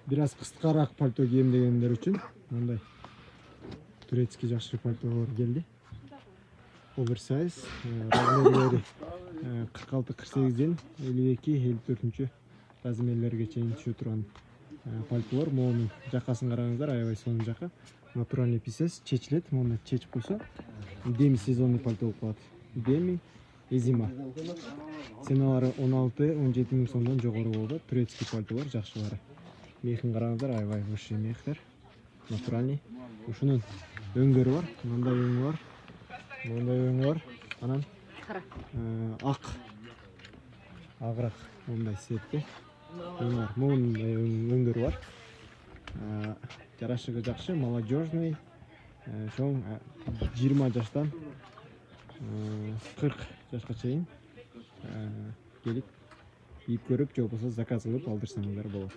Biraz кыскараак пальто кийем дегендер үчүн мындай турецкий жакшы пальтолор келди. Оверсайз, размерлери 46-48, 52-54 размерлерге чейин түшө турган пальтолор. Монун жакасын караңыздар, аябай сонун жака. Натуральный писес, чечилет, муну чечип койсо, деми сезонный пальто болуп калат. Деми и зима. Ценалары 16-17 миң сомдон жогору болот. Турецкий пальтолор жакшылары. Мехин караңыздар, аябай высший мехтер. Натуральный. Ушунун өңдөрү бар, мындай өңү бар. Мындай өңү бар. Анан агыраак мындай сетте өңү бар. Мындай өңдөрү бар. Жарашыгы жакшы, молодежный. Чоң 20 жаштан 40 жашка чейин келип кийип көрүп, же болбосо заказ кылып алдырсаңыздар болот.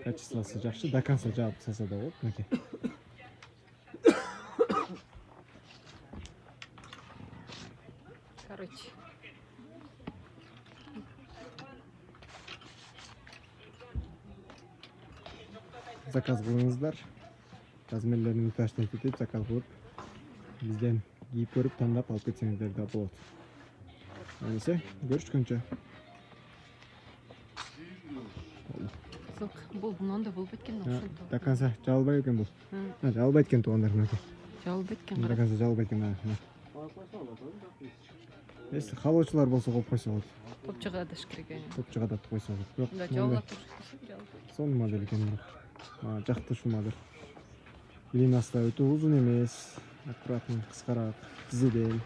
Качествосы жакшы, до конца жаап салса да болот. Мынакей. Короче. Заказ кылыңыздар. Размерлерин таштай кетип, заказ кылып, бизден кийип көрүп, тандап алып кетсеңиздер да болот. Эсе, көрүшкөнчө. Bundan da bulup etken de До конца жабылбай экен бул. Жабылбай экен туугандар, мынакей. Жалып etken. До конца жабылбай экен. Эс халоочулар болсо коюп койсо болот. Топчуга да шкирген. Топчуга да койсо болот. Да, жалып. Сонун модель экен. Жакты ушул модель. Длинасы да өтө узун эмес, аккуратный, кыскараак, тизеден.